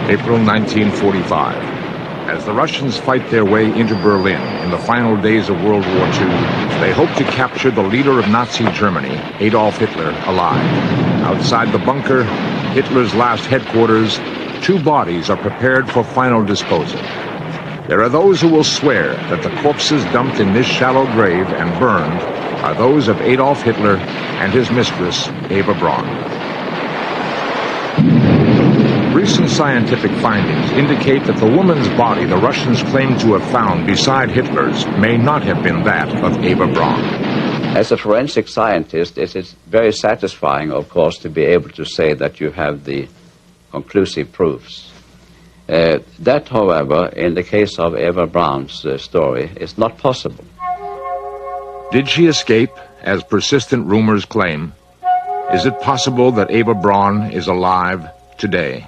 April 1945. As the Russians fight their way into Berlin in the final days of World War II, they hope to capture the leader of Nazi Germany, Adolf Hitler, alive. Outside the bunker, Hitler's last headquarters, 2 bodies are prepared for final disposal. There are those who will swear that the corpses dumped in this shallow grave and burned are those of Adolf Hitler and his mistress, Eva Braun. Recent scientific findings indicate that the woman's body the Russians claim to have found beside Hitler's may not have been that of Eva Braun. As a forensic scientist, it is very satisfying, of course, to be able to say that you have the conclusive proofs. That, however, in the case of Eva Braun's story, is not possible. Did she escape, as persistent rumors claim? Is it possible that Eva Braun is alive today?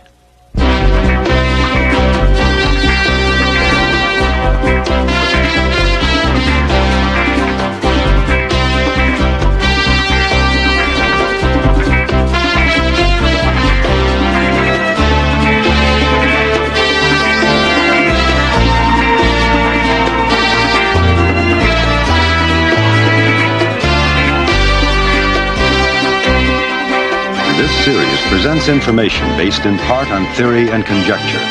This series presents information based in part on theory and conjecture.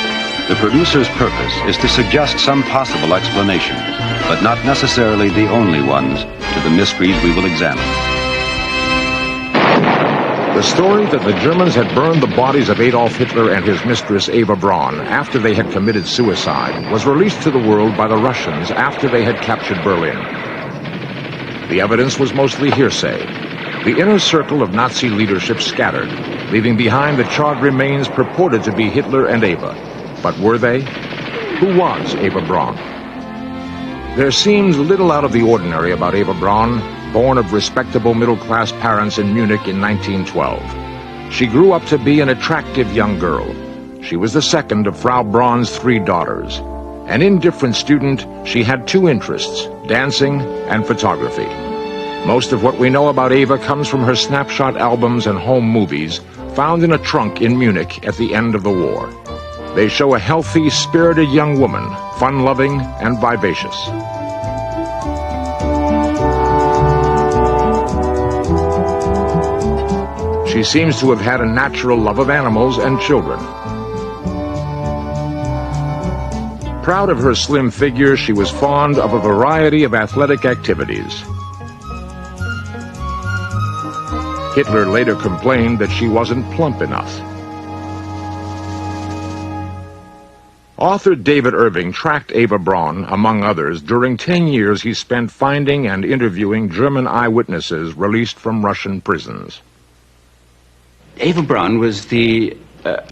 The producer's purpose is to suggest some possible explanation, but not necessarily the only ones, to the mysteries we will examine. The story that the Germans had burned the bodies of Adolf Hitler and his mistress Eva Braun after they had committed suicide was released to the world by the Russians after they had captured Berlin. The evidence was mostly hearsay. The inner circle of Nazi leadership scattered, leaving behind the charred remains purported to be Hitler and Eva. But were they? Who was Eva Braun? There seems little out of the ordinary about Eva Braun, born of respectable middle-class parents in Munich in 1912. She grew up to be an attractive young girl. She was the second of Frau Braun's 3 daughters. An indifferent student, she had 2 interests, dancing and photography. Most of what we know about Eva comes from her snapshot albums and home movies found in a trunk in Munich at the end of the war. They show a healthy, spirited young woman, fun-loving and vivacious. She seems to have had a natural love of animals and children. Proud of her slim figure, she was fond of a variety of athletic activities. Hitler later complained that she wasn't plump enough. Author David Irving tracked Eva Braun, among others. During 10 years he spent finding and interviewing German eyewitnesses released from Russian prisons. Eva Braun was the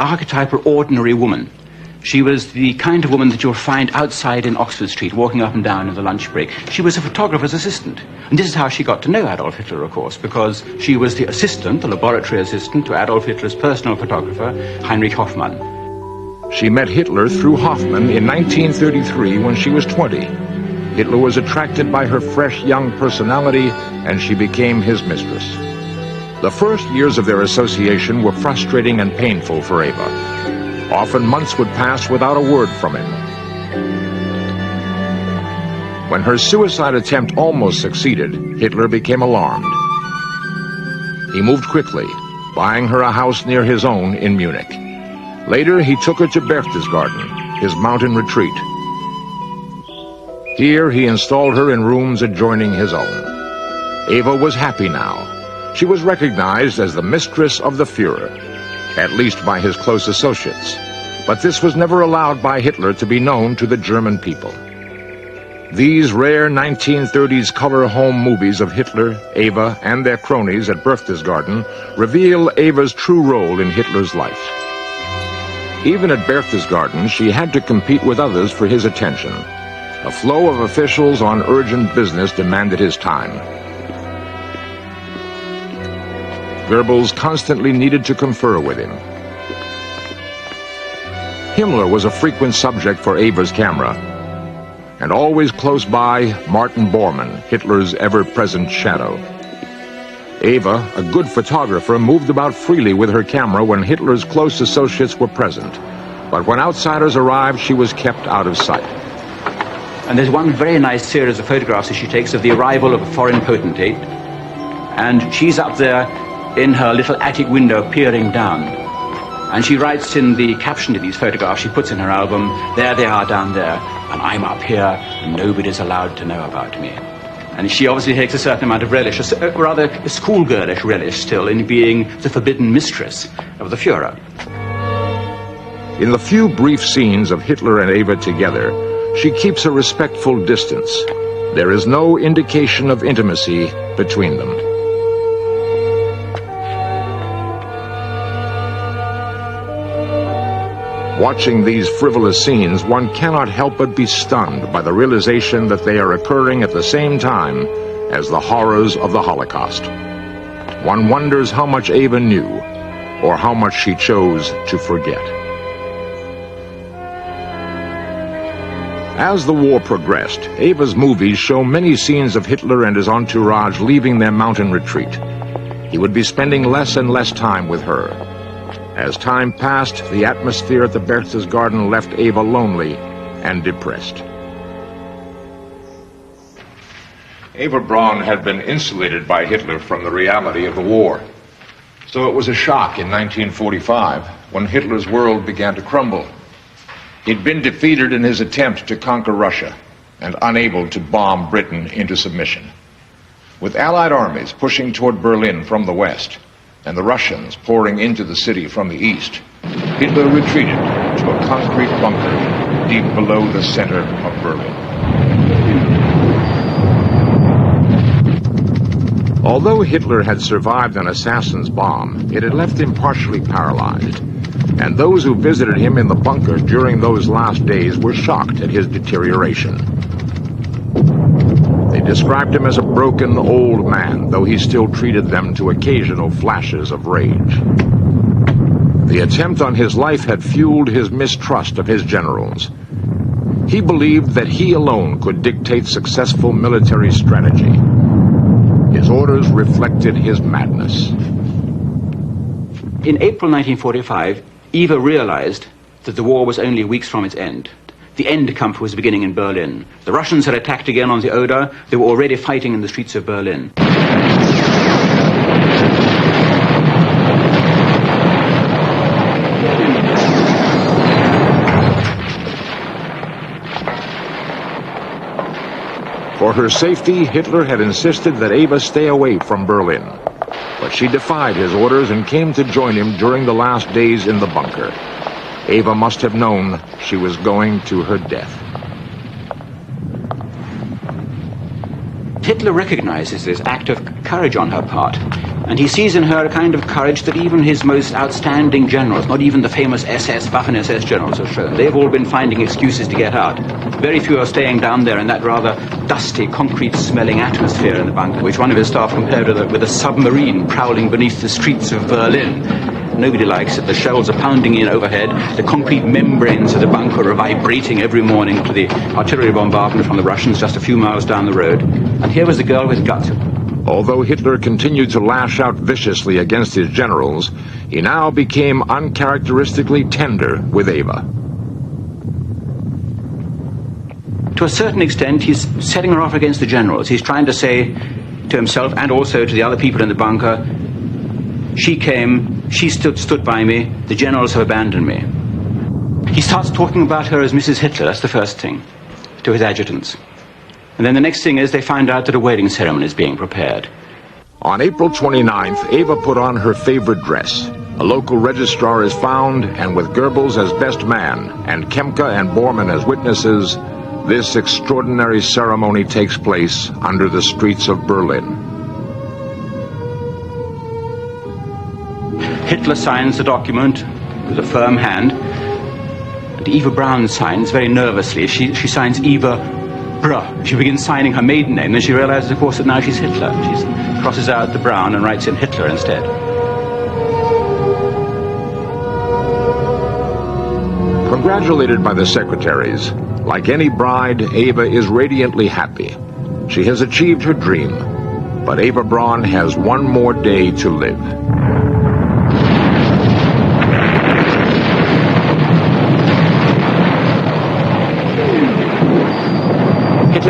archetypal ordinary woman. She was the kind of woman that you'll find outside in Oxford Street, walking up and down in the lunch break. She was a photographer's assistant. And this is how she got to know Adolf Hitler, of course, because she was the assistant, the laboratory assistant to Adolf Hitler's personal photographer, Heinrich Hoffmann. She met Hitler through Hoffmann in 1933 when she was 20. Hitler was attracted by her fresh young personality, and she became his mistress. The first years of their association were frustrating and painful for Eva. Often months would pass without a word from him. When her suicide attempt almost succeeded, Hitler became alarmed. He moved quickly, buying her a house near his own in Munich. Later, he took her to Berchtesgaden, his mountain retreat. Here, he installed her in rooms adjoining his own. Eva was happy now. She was recognized as the mistress of the Führer, at least by his close associates. But this was never allowed by Hitler to be known to the German people. These rare 1930s color home movies of Hitler, Eva, and their cronies at Berchtesgaden reveal Eva's true role in Hitler's life. Even at Berchtesgaden, she had to compete with others for his attention. A flow of officials on urgent business demanded his time. Goebbels constantly needed to confer with him. Himmler was a frequent subject for Eva's camera, and always close by, Martin Bormann, Hitler's ever-present shadow. Eva, a good photographer, moved about freely with her camera when Hitler's close associates were present. But when outsiders arrived, she was kept out of sight. And there's one very nice series of photographs that she takes of the arrival of a foreign potentate. And she's up there in her little attic window peering down. And she writes in the caption to these photographs she puts in her album, "There they are down there, and I'm up here, and nobody's allowed to know about me." And she obviously takes a certain amount of relish, rather a schoolgirlish relish still, in being the forbidden mistress of the Führer. In the few brief scenes of Hitler and Eva together, she keeps a respectful distance. There is no indication of intimacy between them. Watching these frivolous scenes, one cannot help but be stunned by the realization that they are occurring at the same time as the horrors of the Holocaust. One wonders how much Eva knew, or how much she chose to forget. As the war progressed, Eva's movies show many scenes of Hitler and his entourage leaving their mountain retreat. He would be spending less and less time with her. As time passed, the atmosphere at the Berchtesgaden left Eva lonely and depressed. Eva Braun had been insulated by Hitler from the reality of the war. So it was a shock in 1945 when Hitler's world began to crumble. He'd been defeated in his attempt to conquer Russia and unable to bomb Britain into submission. With Allied armies pushing toward Berlin from the west and the Russians pouring into the city from the east, Hitler retreated to a concrete bunker deep below the center of Berlin. Although Hitler had survived an assassin's bomb, it had left him partially paralyzed. And those who visited him in the bunker during those last days were shocked at his deterioration. They described him as a broken old man, though he still treated them to occasional flashes of rage. The attempt on his life had fueled his mistrust of his generals. He believed that he alone could dictate successful military strategy. His orders reflected his madness. In April 1945, Eva realized that the war was only weeks from its end. The Endkampf was beginning in Berlin. The Russians had attacked again on the Oder. They were already fighting in the streets of Berlin. For her safety, Hitler had insisted that Eva stay away from Berlin. But she defied his orders and came to join him during the last days in the bunker. Eva must have known she was going to her death. Hitler recognizes this act of courage on her part, and he sees in her a kind of courage that even his most outstanding generals, not even the famous Waffen-SS generals, have shown. They've all been finding excuses to get out. Very few are staying down there in that rather dusty, concrete-smelling atmosphere in the bunker, which one of his staff compared with a submarine prowling beneath the streets of Berlin. Nobody likes it. The shells are pounding in overhead. The concrete membranes of the bunker are vibrating every morning to the artillery bombardment from the Russians just a few miles down the road. And here was the girl with guts. Although Hitler continued to lash out viciously against his generals, he now became uncharacteristically tender with Eva. To a certain extent, he's setting her off against the generals. He's trying to say to himself and also to the other people in the bunker, she came, she stood by me, the generals have abandoned me. He starts talking about her as Mrs. Hitler, that's the first thing, to his adjutants. And then the next thing is they find out that a wedding ceremony is being prepared. On April 29th, Eva put on her favorite dress. A local registrar is found, and with Goebbels as best man and Kemke and Bormann as witnesses, this extraordinary ceremony takes place under the streets of Berlin. Hitler signs the document with a firm hand, and Eva Braun signs very nervously. She signs Eva Braun. She begins signing her maiden name, then she realizes, of course, that now she's Hitler. She crosses out the Braun and writes in Hitler instead. Congratulated by the secretaries, like any bride, Eva is radiantly happy. She has achieved her dream, but Eva Braun has one more day to live.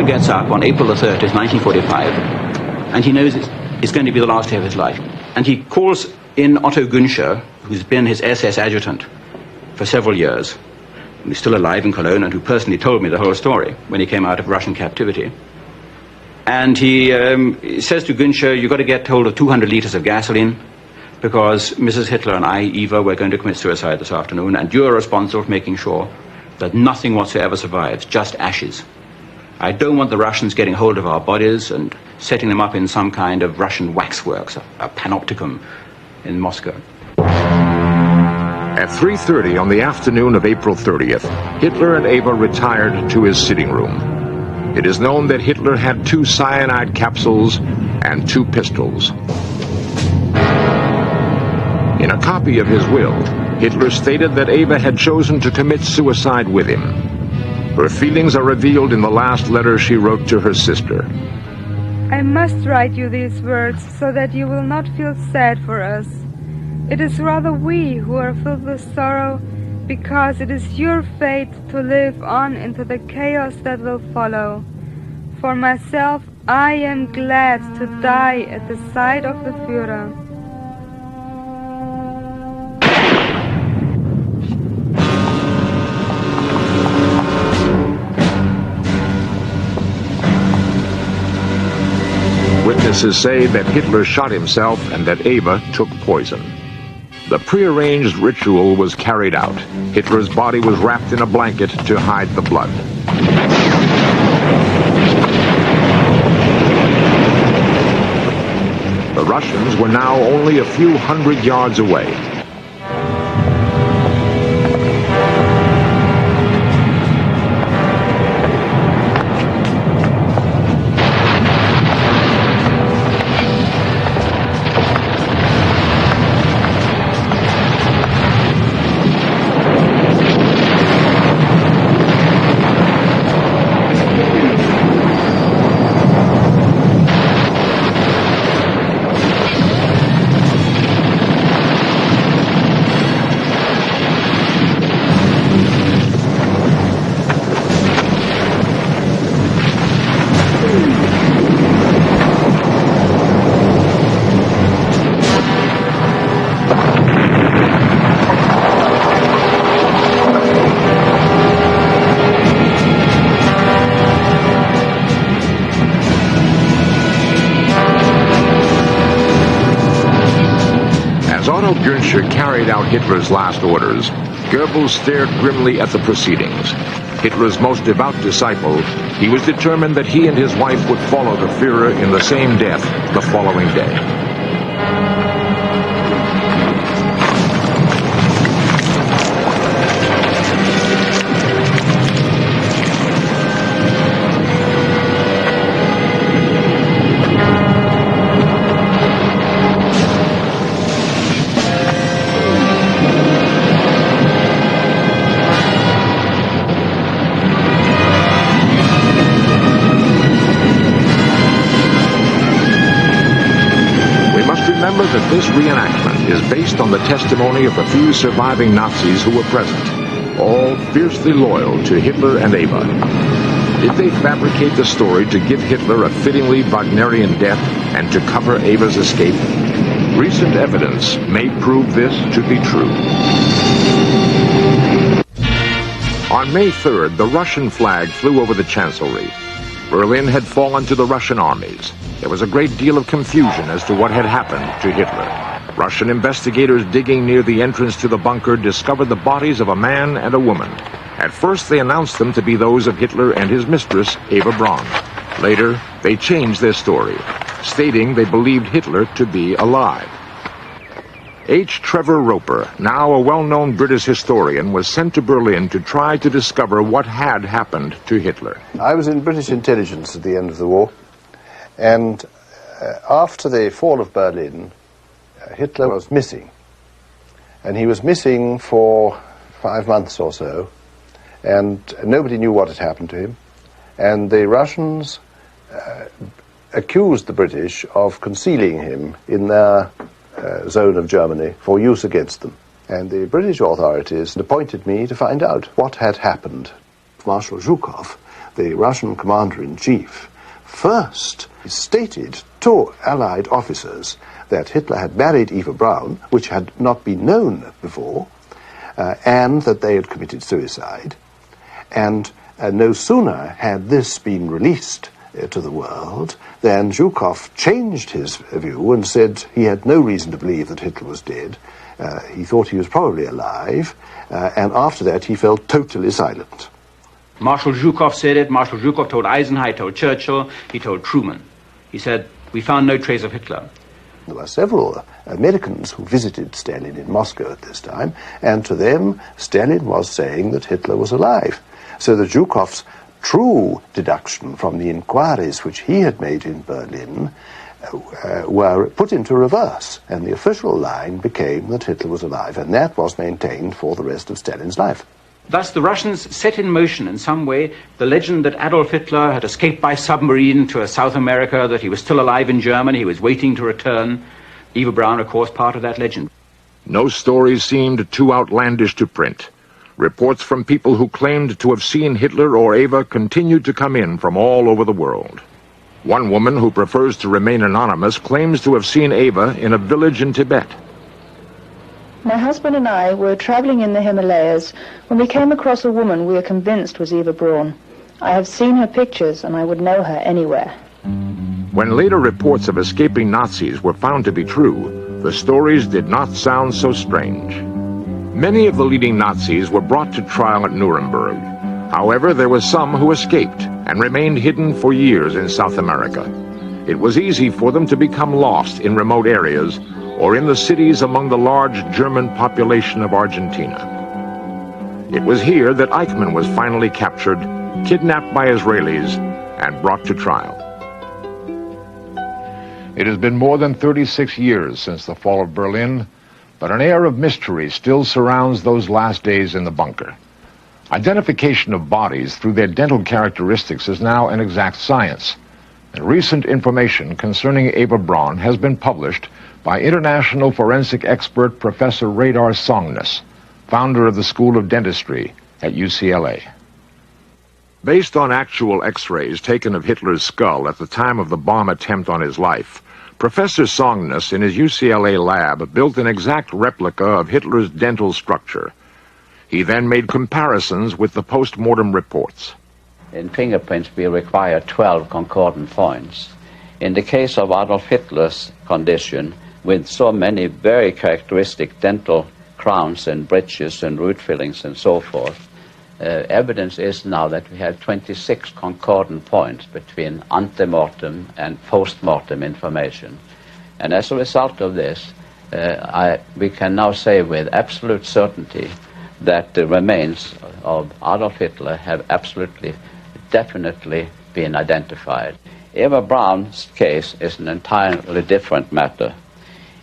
gets up on April the 30th, 1945, and he knows it's going to be the last day of his life. And he calls in Otto Günscher, who's been his SS adjutant for several years, and he's still alive in Cologne, and who personally told me the whole story when he came out of Russian captivity. And he says to Günscher, you've got to get hold of 200 liters of gasoline, because Mrs. Hitler and I, Eva, we're going to commit suicide this afternoon, and you're responsible for making sure that nothing whatsoever survives, just ashes. I don't want the Russians getting hold of our bodies and setting them up in some kind of Russian waxworks, a panopticum in Moscow. At 3:30 on the afternoon of April 30th, Hitler and Eva retired to his sitting room. It is known that Hitler had 2 cyanide capsules and 2 pistols. In a copy of his will, Hitler stated that Eva had chosen to commit suicide with him. Her feelings are revealed in the last letter she wrote to her sister. I must write you these words so that you will not feel sad for us. It is rather we who are filled with sorrow, because it is your fate to live on into the chaos that will follow. For myself, I am glad to die at the side of the Führer. Witnesses say that Hitler shot himself and that Eva took poison. The prearranged ritual was carried out. Hitler's body was wrapped in a blanket to hide the blood. The Russians were now only a few hundred yards away. Otto Günscher carried out Hitler's last orders, Goebbels stared grimly at the proceedings. Hitler's most devout disciple, he was determined that he and his wife would follow the Führer in the same death the following day. Remember that this reenactment is based on the testimony of the few surviving Nazis who were present, all fiercely loyal to Hitler and Eva. Did they fabricate the story to give Hitler a fittingly Wagnerian death and to cover Eva's escape? Recent evidence may prove this to be true. On May 3rd, the Russian flag flew over the Chancellery. Berlin had fallen to the Russian armies. There was a great deal of confusion as to what had happened to Hitler. Russian investigators digging near the entrance to the bunker discovered the bodies of a man and a woman. At first they announced them to be those of Hitler and his mistress, Eva Braun. Later, they changed their story, stating they believed Hitler to be alive. H. Trevor Roper, now a well-known British historian, was sent to Berlin to try to discover what had happened to Hitler. I was in British intelligence at the end of the war, and after the fall of Berlin, Hitler was missing. And he was missing for 5 months or so, and nobody knew what had happened to him. And the Russians accused the British of concealing him in their zone of Germany for use against them. And the British authorities appointed me to find out what had happened. Marshal Zhukov, the Russian commander-in-chief, first stated to Allied officers that Hitler had married Eva Braun, which had not been known before, and that they had committed suicide. And no sooner had this been released to the world than Zhukov changed his view and said he had no reason to believe that Hitler was dead. He thought he was probably alive, and after that he fell totally silent. Marshal Zhukov said it. Marshal Zhukov told Eisenhower, he told Churchill, he told Truman. He said, we found no trace of Hitler. There were several Americans who visited Stalin in Moscow at this time, and to them Stalin was saying that Hitler was alive. So that Zhukov's true deduction from the inquiries which he had made in Berlin were put into reverse, and the official line became that Hitler was alive, and that was maintained for the rest of Stalin's life. Thus, the Russians set in motion in some way the legend that Adolf Hitler had escaped by submarine to South America, that he was still alive in Germany, he was waiting to return. Eva Braun, of course, part of that legend. No stories seemed too outlandish to print. Reports from people who claimed to have seen Hitler or Eva continued to come in from all over the world. One woman who prefers to remain anonymous claims to have seen Eva in a village in Tibet. My husband and I were traveling in the Himalayas when we came across a woman we are convinced was Eva Braun. I have seen her pictures and I would know her anywhere. When later reports of escaping Nazis were found to be true, the stories did not sound so strange. Many of the leading Nazis were brought to trial at Nuremberg. However, there were some who escaped and remained hidden for years in South America. It was easy for them to become lost in remote areas or in the cities among the large German population of Argentina. It was here that Eichmann was finally captured, kidnapped by Israelis, and brought to trial. It has been more than 36 years since the fall of Berlin, but an air of mystery still surrounds those last days in the bunker. Identification of bodies through their dental characteristics is now an exact science, and recent information concerning Eva Braun has been published by international forensic expert Professor Radar Songness, founder of the School of Dentistry at UCLA. Based on actual X-rays taken of Hitler's skull at the time of the bomb attempt on his life, Professor Songness in his UCLA lab built an exact replica of Hitler's dental structure. He then made comparisons with the post-mortem reports. In fingerprints, we require 12 concordant points. In the case of Adolf Hitler's condition, with so many very characteristic dental crowns and bridges and root fillings and so forth, evidence is now that we have 26 concordant points between antemortem and post-mortem information. And as a result of this, we can now say with absolute certainty that the remains of Adolf Hitler have absolutely, definitely been identified. Eva Braun's case is an entirely different matter.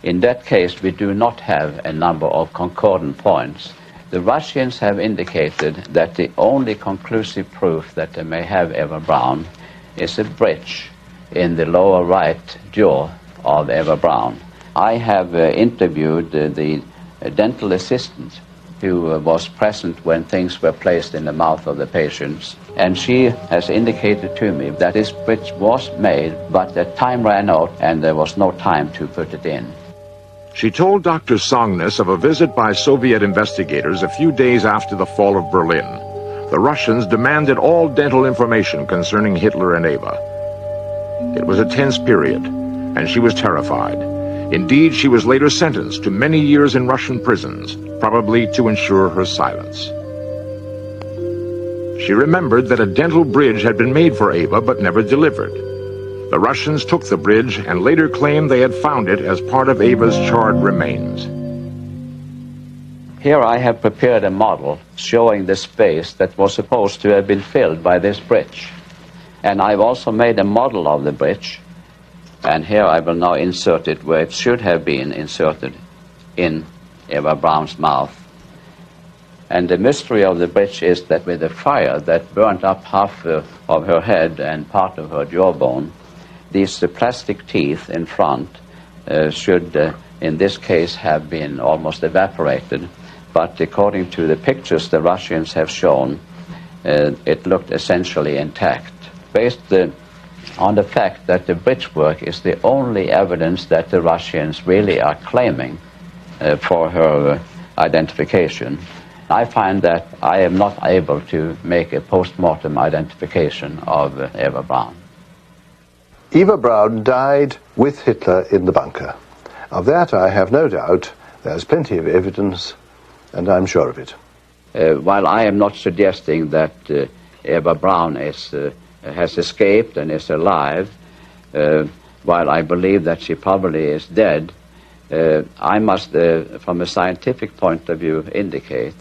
In that case, we do not have a number of concordant points. The Russians have indicated that the only conclusive proof that they may have Eva Braun is a bridge in the lower right jaw of Eva Braun. I have interviewed the dental assistant who was present when things were placed in the mouth of the patients, and she has indicated to me that this bridge was made, but the time ran out and there was no time to put it in. She told Dr. Songness of a visit by Soviet investigators a few days after the fall of Berlin. The Russians demanded all dental information concerning Hitler and Eva. It was a tense period, and she was terrified. Indeed, she was later sentenced to many years in Russian prisons, probably to ensure her silence. She remembered that a dental bridge had been made for Eva but never delivered. The Russians took the bridge and later claimed they had found it as part of Eva's charred remains. Here I have prepared a model showing the space that was supposed to have been filled by this bridge. And I've also made a model of the bridge, and here I will now insert it where it should have been inserted in Eva Braun's mouth. And the mystery of the bridge is that with the fire that burnt up half of her head and part of her jawbone, these plastic teeth in front should, in this case, have been almost evaporated. But according to the pictures the Russians have shown, it looked essentially intact, based on the fact that the bridgework is the only evidence that the Russians really are claiming for her identification. I find that I am not able to make a post-mortem identification of Eva Braun. Eva Braun died with Hitler in the bunker. Of that I have no doubt. There's plenty of evidence, and I'm sure of it. While I am not suggesting that Eva Braun has escaped and is alive, while I believe that she probably is dead, I must, from a scientific point of view, indicate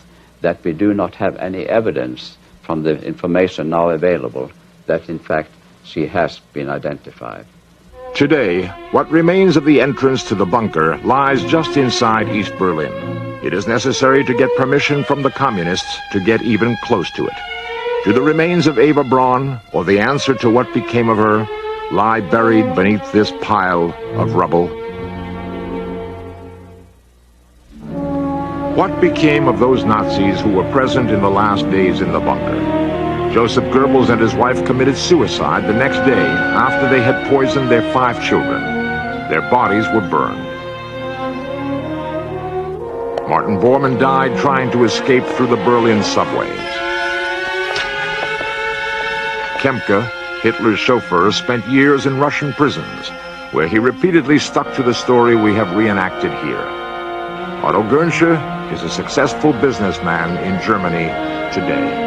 that we do not have any evidence from the information now available that, in fact, she has been identified. Today, what remains of the entrance to the bunker lies just inside East Berlin. It is necessary to get permission from the communists to get even close to it. Do the remains of Eva Braun, or the answer to what became of her, lie buried beneath this pile of rubble? What became of those Nazis who were present in the last days in the bunker? Joseph Goebbels and his wife committed suicide the next day after they had poisoned their 5 children. Their bodies were burned. Martin Bormann died trying to escape through the Berlin subways. Kemke, Hitler's chauffeur, spent years in Russian prisons, where he repeatedly stuck to the story we have reenacted here. Otto Goensche is a successful businessman in Germany today.